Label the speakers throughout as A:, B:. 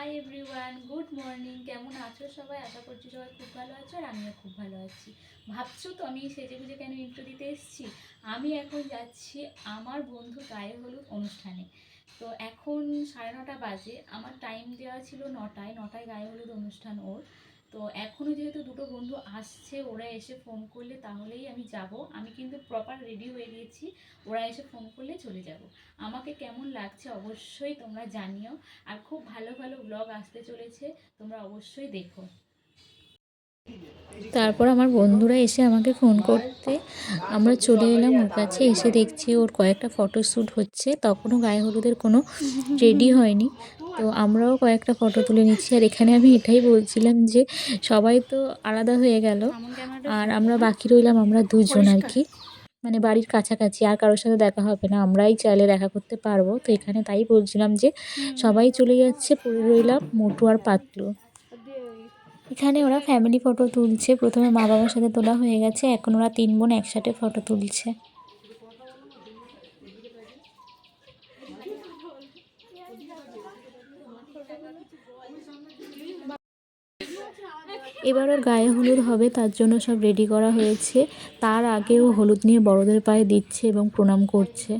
A: Hi everyone, good morning. কেমন আছো সবাই? আশা করছি সবাই খুব ভালো আছো, আর আমিও খুব ভালো আছি। ভাবছো তো আমি সেজেগুজে কেন ইন্ট্রো দিতে এসেছি? আমি এখন যাচ্ছি আমার বন্ধু গায়ে হলুদ অনুষ্ঠানে। তো এখন 9:30 বাজে, আমার টাইম দেওয়া ছিল 9টায়। 9টায় গায়ে হলুদ অনুষ্ঠান ওর। তো এখনও যেহেতু দুটো বন্ধু আসছে, ওরা এসে ফোন করলে তাহলেই আমি যাব। আমি কিন্তু প্রপার রেডি হয়ে গিয়েছি, ওরা এসে ফোন করলে চলে যাব। আমাকে কেমন লাগছে অবশ্যই তোমরা জানিও। আর খুব ভালো ভালো ব্লগ আসতে চলেছে, তোমরা অবশ্যই দেখো।
B: তারপর আমার বন্ধুরা এসে আমাকে ফোন করতে আমরা চলে এলাম ওর কাছে। এসে দেখছি ওর কয়েকটা ফটোশ্যুট হচ্ছে, তখনও গায়ে হলুদের কোনো রেডি হয়নি। তো আমরাও কয়েকটা ফটো তুলে নিচ্ছি। আর এখানে আমি এটাই বলছিলাম যে সবাই তো আলাদা হয়ে গেল, আর আমরা বাকি রইলাম আমরা দুজন আর কি, মানে বাড়ির কাছাকাছি। আর কারোর সাথে দেখা হবে না, আমরাই চাইলে দেখা করতে পারবো। তো এখানে তাই বলছিলাম যে সবাই চলে যাচ্ছে, পড়ে রইলাম মোটু আর পাতলু। এখানে ওরা ফ্যামিলি ফটো তুলছে। প্রথমে মা বাবার সাথে তোলা হয়ে গেছে, এখন ওরা 3 বোন একসাথে ফটো তুলছে। এবার ওর গায়ে হলুদ হবে, তার জন্য সব রেডি করা হয়েছে। তার আগে ও হলুদ নিয়ে বড়দের পায়ে দিচ্ছে এবং প্রণাম করছে।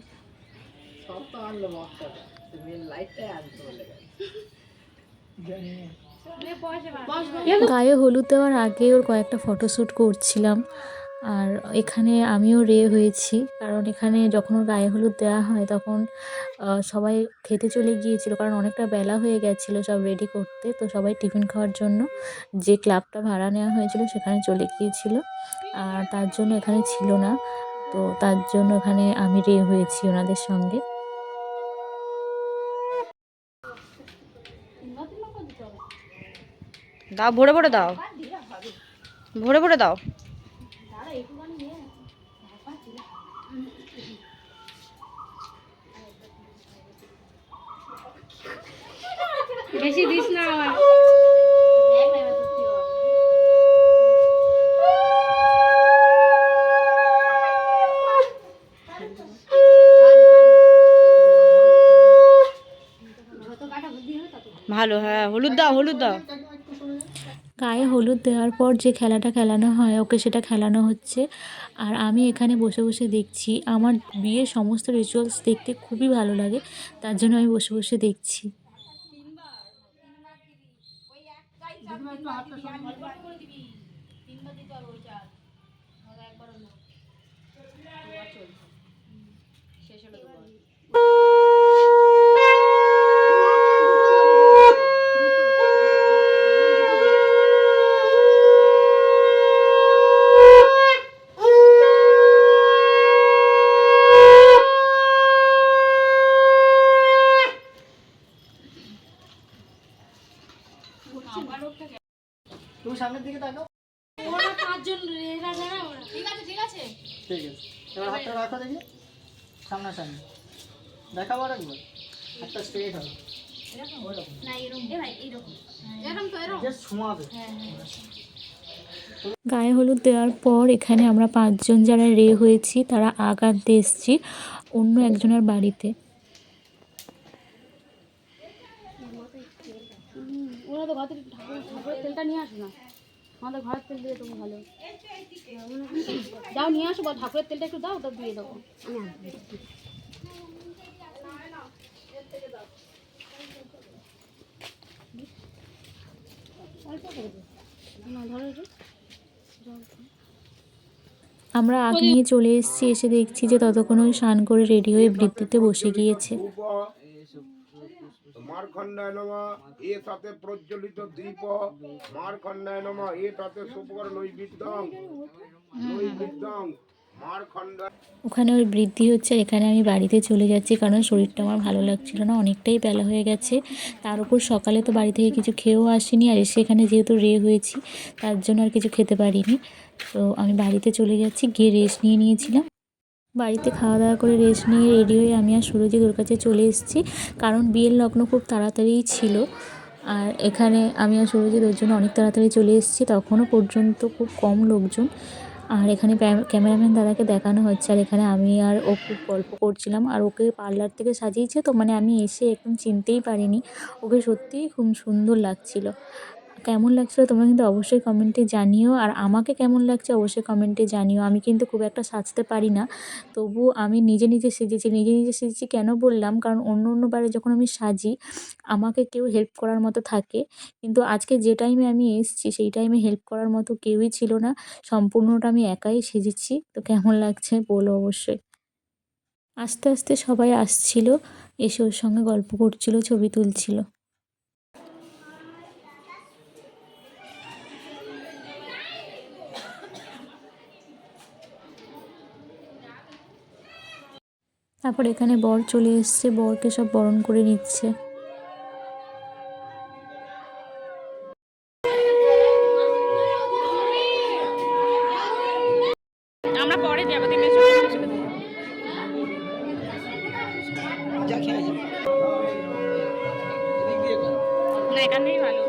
B: গায়ে হলুদ দেওয়ার আগে ওর কয়েকটা ফটোশ্যুট করছিলাম। আর এখানে আমিও হয়েছি, কারণ এখানে যখন ওর গায়ে হলুদ দেওয়া হয় তখন সবাই খেতে চলে গিয়েছিল, কারণ অনেকটা বেলা হয়ে গেছিলো সব রেডি করতে। তো সবাই টিফিন খাওয়ার জন্য যে ক্লাবটা ভাড়া নেওয়া হয়েছিল সেখানে চলে গিয়েছিল, আর তার জন্য এখানে ছিল না। তো তার জন্য এখানে আমি হয়েছি ওনাদের সঙ্গে।
C: দাও, ভরে ভরে দাও, ভরে ভরে দাও। বেশি দিস না আমার। ভালো, হ্যাঁ, হলুদ দাও, হলুদ দাও।
B: গায়ে হলুদ দেওয়ার পর যে খেলাটা খেলানো হয় ওকে সেটা খেলানো হচ্ছে। আর আমি এখানে বসে বসে দেখছি। আমার বিয়ের সমস্ত রিচুয়ালস দেখতে খুবই ভালো লাগে, তার জন্য আমি বসে বসে দেখছি।
D: তুমি সামনের দিকে তাকাও।
C: ওরা পাঁচজন রেরা যারা ওরা। ঠিক আছে, ঠিক আছে।
D: ঠিক আছে, এবার হাতটা রাখো দেখি সামনাসামনি। দেখাবো আর একবার, হাতটা স্ট্রেট হবে।
C: না এরকম, এ ভাই এরকম, এরকম তো এরকম।
D: জাস্ট শোমাবে।
B: গায়ে হলুদ দেওয়ার পর এখানে আমরা 5 জন যারা হয়েছি তারা আগ আনতে এসেছি অন্য একজনের বাড়িতে।
C: ওরা তো ঠাকুরের তেলটা নিয়ে আসো না, আমাদের ঘরের তেল দিয়ে দেবো ভালো। যাও নিয়ে আসো, ঠাকুরের তেলটা একটু দাও, ওটা দিয়ে দেবো।
B: আমরা আগ নিয়ে চলে এসেছি, এসে দেখছি যে ততক্ষণ ওই স্নান করে রেডি হয়ে বৃত্তিতে বসে গিয়েছে।
E: মারখণ্ডায় নমঃ, এতাতে প্রজ্বলিত দীপ মারখণ্ডায় নমঃ, এতাতে সুপর নৈবেদ্যং নৈবেদ্যং মারখণ্ডায়।
B: ওখানে ওর বৃদ্ধি হচ্ছে, এখানে আমি বাড়িতে চলে যাচ্ছি কারণ শরীরটা আমার ভালো লাগছিল না, অনেকটাই বেলা হয়ে গেছে। তার উপর সকালে তো বাড়ি থেকে কিছু খেয়েও আসিনি, আর এসে এখানে যেহেতু হয়েছি তার জন্য আর কিছু খেতে পারিনি। তো আমি বাড়িতে চলে যাচ্ছি, গিয়ে রেস্ট নিয়েছিলাম। বাড়িতে খাওয়া দাওয়া করে রেস্ট নিয়ে রেডি হয়ে আমি আর সুরজিৎ ওর কাছে চলে এসেছি, কারণ বিয়ের লগ্ন খুব তাড়াতাড়িই ছিল। আর এখানে আমি আর সুরজিৎ ওর জন্য অনেক তাড়াতাড়ি চলে এসেছি, তখনও পর্যন্ত খুব কম লোকজন। আর এখানে ক্যামেরাম্যান দাদাকে দেখানো হচ্ছে, আর এখানে আমি আর ও খুব গল্প করছিলাম। আর ওকে পার্লার থেকে সাজিয়েছে তো, মানে আমি এসে একদম চিনতেই পারিনি। ওকে সত্যিই খুব সুন্দর লাগছিল। কেমন লাগছিল তোমরা কিন্তু অবশ্যই কমেন্টে জানিও, আর আমাকে কেমন লাগছে অবশ্যই কমেন্টে জানিও। আমি কিন্তু খুব একটা সাজতে পারি না, তবু আমি নিজে নিজে সেজেছি। নিজে নিজে সেজেছি কেন বললাম, কারণ অন্য বারে যখন আমি সাজি আমাকে কেউ হেল্প করার মতো থাকে, কিন্তু আজকে যে টাইমে আমি এসেছি সেই টাইমে হেল্প করার মতো কেউই ছিল না। সম্পূর্ণটা আমি একাই সেজেছি। তো কেমন লাগছে বলো অবশ্যই। আস্তে আস্তে সবাই আসছিল, এসে ওর সঙ্গে গল্প করছিল, ছবি তুলছিল। তারপর এখানে বর চলে এসছে, বরকে সব বরণ করে নিচ্ছে।
C: আমরা পরে যাবো, তুমি এসো,
D: যা খেয়ে যা।
C: না এখানেই ভালো।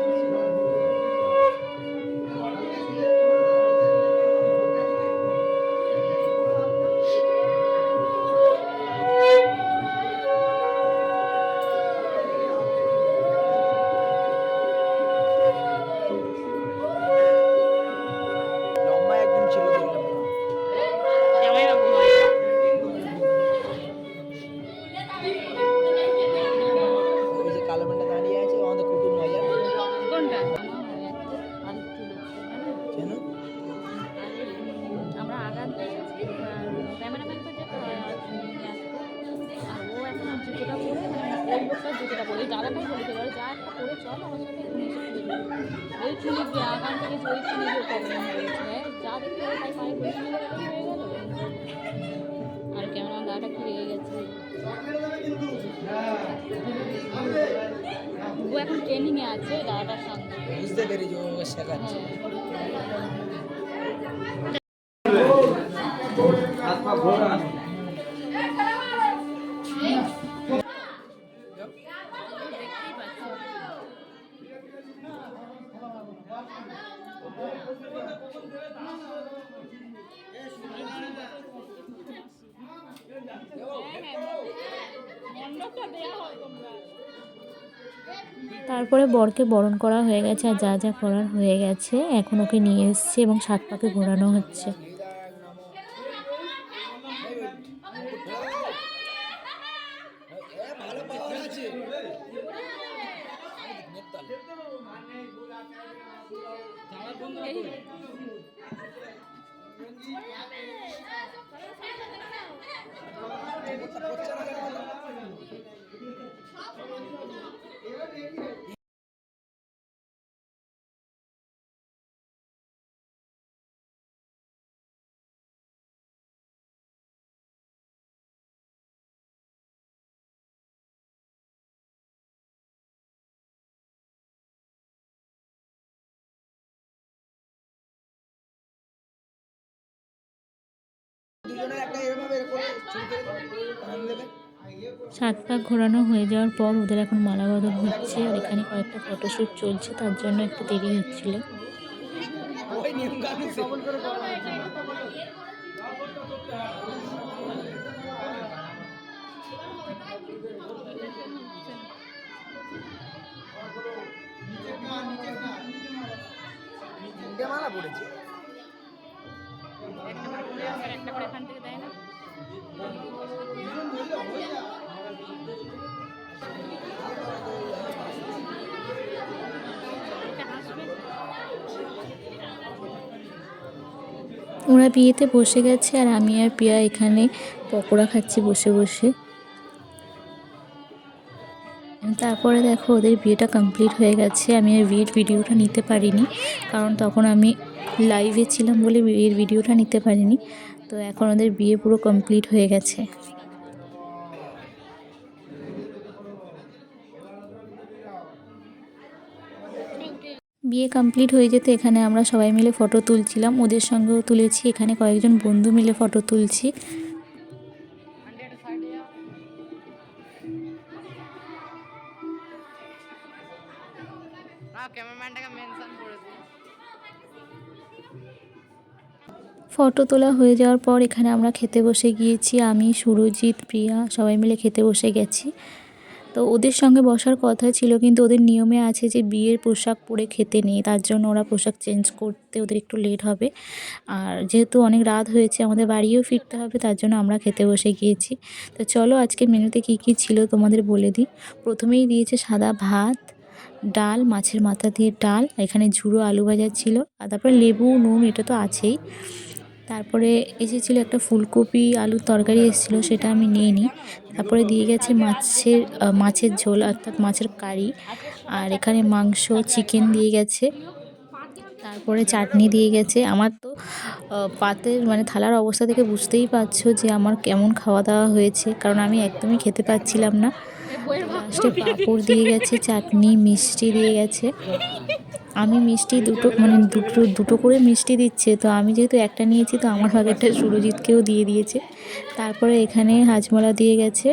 D: লম্বা একজন ছিল দেখলাম।
C: জামাইবাবু হয়।
D: ওই যে কালো মেয়েটা দাঁড়িয়ে আছে, ও আমাদের কুটুম নয় জানো?
C: কোনটা?
D: কেন?
C: আমরা আগাতে এসেছি, ক্যামেরাম্যান তো যেতে হয় আর ও এখন জুতোটা পরে, মানে ওই লোকটার জুতোটা পরে, ওই দাদাটাই বলেছিল যা একটা পরে চল আমার সাথে, এখানে এসে খুলে দিবি। ওই চুলি গিয়ে আগান থেকে ওই চুলি গিয়ে প্রবলেম হয়েছে, যা দেখতে হবে তাই পায়ে বসে নিয়ে হয়ে গেল। আর ক্যামেরাম্যান দাদাটা কি রেগে গেছে। ও এখন ট্রেনিংয়ে আছে দাদাটার সঙ্গে।
D: বুঝতে পেরেছি, ও শেখাচ্ছে। হাত পা ঘোরা।
B: তারপরে বরকে বরণ করা হয়ে গেছে, আর যা যা করার হয়ে গেছে। এখন ওকে নিয়ে এসছে এবং 7 পাকে ঘোরানো হচ্ছে।
D: ভালো পাওয়ার আছে। দুজনের একটা এরভাবে করে চুল করে টান দেবে।
B: 7 পাক ঘোরানো হয়ে যাওয়ার পর ওদের এখন মালা বদল হচ্ছে, আর এখানে কয়েকটা ফটোশ্যুট চলছে, তার জন্য একটু দেরি হচ্ছিল।
D: ওই নিয়ম কানুন সবল করে করা হয়েছে। মালা পড়েছে।
C: একটা করে এখান থেকে দেয় না।
B: ওরা বিয়েতে বসে গেছে, আর আমি আর প্রিয়া এখানে পকোড়া খাচ্ছি বসে বসে। তারপরে দেখো ওদের বিয়েটা কমপ্লিট হয়ে গেছে। আমি আর বিয়ের ভিডিওটা নিতে পারিনি, কারণ তখন আমি লাইভে ছিলাম বলে বিয়ের ভিডিওটা নিতে পারিনি। তো এখন ওদের বিয়ে পুরো কমপ্লিট হয়ে গেছে। বিয়ে কমপ্লিট হয়ে যেতে এখানে আমরা সবাই মিলে ফটো তুলছিলাম, ওদের সঙ্গেও তুলেছি। এখানে কয়েকজন বন্ধু মিলে ফটো তুলছি। ফটো তোলা হয়ে যাওয়ার পর এখানে আমরা খেতে বসে গিয়েছি। আমি, সুরজিৎ, প্রিয়া সবাই মিলে খেতে বসে গেছি। তো ওদের সঙ্গে বসার কথা ছিল, কিন্তু ওদের নিয়মে আছে যে বিয়ের পোশাক পরে খেতে নেই, তার জন্য ওরা পোশাক চেঞ্জ করতে ওদের একটু লেট হবে। আর যেহেতু অনেক রাত হয়েছে, আমাদের বাড়িও ফিরতে হবে, তার জন্য আমরা খেতে বসে গিয়েছি। তো চলো আজকে মেনুতে কী কী ছিল তোমাদের বলে দিই। প্রথমেই দিয়েছে সাদা ভাত, ডাল, মাছের মাথা দিয়ে ডাল, এখানে ঝুড়ো আলু ভাজা ছিল, আর তারপরে লেবু, নুন, এটা তো আছেই। তারপরে এসেছিলো একটা ফুলকপি আলুর তরকারি এসেছিলো, সেটা আমি নিইনি। তারপরে দিয়ে গেছে মাছের ঝোল অর্থাৎ মাছের কারি, আর এখানে মাংস চিকেন দিয়ে গেছে। তারপরে চাটনি দিয়ে গেছে। আমার তো পাতের মানে থালার অবস্থা থেকে বুঝতেই পারছো যে আমার কেমন খাওয়া দাওয়া হয়েছে, কারণ আমি একদমই খেতে পাচ্ছিলাম না। লাস্টে পাঁপড় দিয়ে গেছে, চাটনি, মিষ্টি দিয়ে গেছে। আমি মিষ্টি দুটো করে মিষ্টি দিচ্ছে, তো আমি যেহেতু একটা নিয়েছি তো আমার ভাগেরটা সুরজিৎকেও দিয়ে দিয়েছে। তারপরে এখানে হাজমোলা দিয়ে গেছে,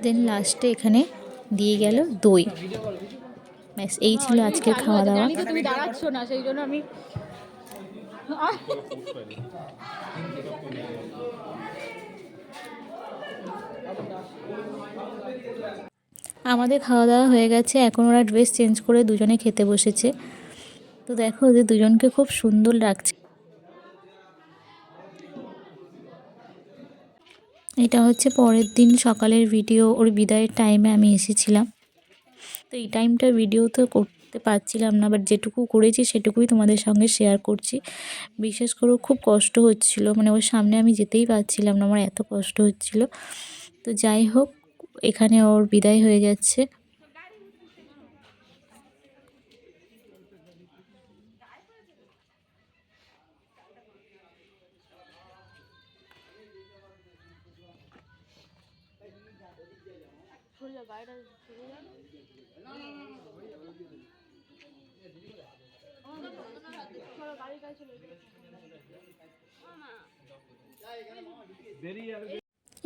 B: দেন লাস্টে এখানে দিয়ে গেল দই। ব্যাস এই ছিল আজকের খাওয়া দাওয়া।
C: জানি যে তুমি দাঁড়াচ্ছ না, সেই জন্য আমি
B: আমাদের খাওয়া দাওয়া হয়ে গেছে, এখন ওরা ড্রেস চেঞ্জ করে দুজনে খেতে বসেছে। তো দেখো ওদের দুজনকে খুব সুন্দর লাগছে। এটা হচ্ছে পরের দিন সকালের ভিডিও, ওর বিদায়ের টাইমে আমি এসেছিলাম। তো এই টাইমটা ভিডিও তো করতে পারছিলাম না, বাট যেটুকু করেছি সেটুকুই তোমাদের সঙ্গে শেয়ার করছি। বিশেষ করে খুব কষ্ট হচ্ছিল, মানে ওর সামনে আমি যেতেই পারছিলাম না, আমার এত কষ্ট হচ্ছিল। তো যাই হোক, এখানে ওর বিদায় হয়ে যাচ্ছে।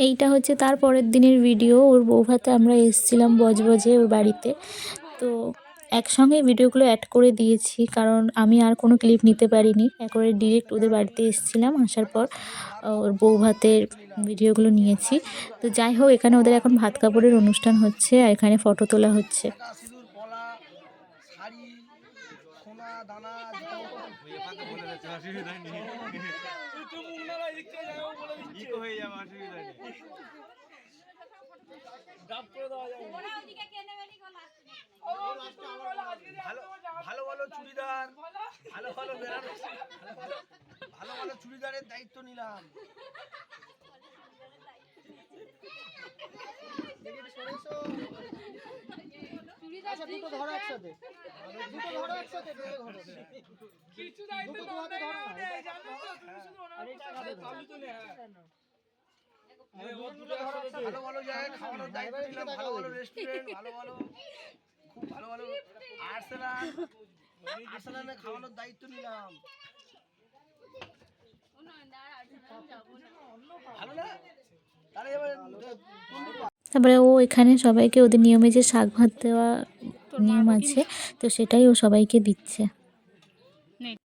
B: এইটা হচ্ছে তার পরের দিনের ভিডিও। ওর বৌভাতে আমরা এসেছিলাম বজবজে ওর বাড়িতে, তো একসঙ্গে ভিডিওগুলো অ্যাড করে দিয়েছি, কারণ আমি আর কোনো ক্লিপ নিতে পারিনি। একবারে ডিরেক্ট ওদের বাড়িতে এসেছিলাম, আসার পর ওর বৌভাতের ভিডিওগুলো নিয়েছি। তো যাই হোক, এখানে ওদের এখন ভাত কাপড়ের অনুষ্ঠান হচ্ছে, আর এখানে ফটো তোলা হচ্ছে।
E: ভালো ভালো চুড়িদার, ভালো ভালো বেনারসি, ভালো ভালো চুড়িদারের দায়িত্ব নিলাম।
D: দুটো ধরো একসাথে, কিছু দায়িত্ব
E: ভালো ভালো জায়গায় খাওয়ানোর দায়িত্ব নিলাম, ভালো ভালো রেস্টুরেন্ট, ভালো ভালো খুব ভালো ভালো আর্সেনালে খাওয়ানোর দায়িত্ব নিলাম। ভালো না? তাহলে এবার
B: তারপরে ও এখানে সবাইকে ওদের নিয়মে যে শাক ভাত দেওয়া নিয়ম আছে, তো সেটাই ও সবাইকে দিচ্ছে।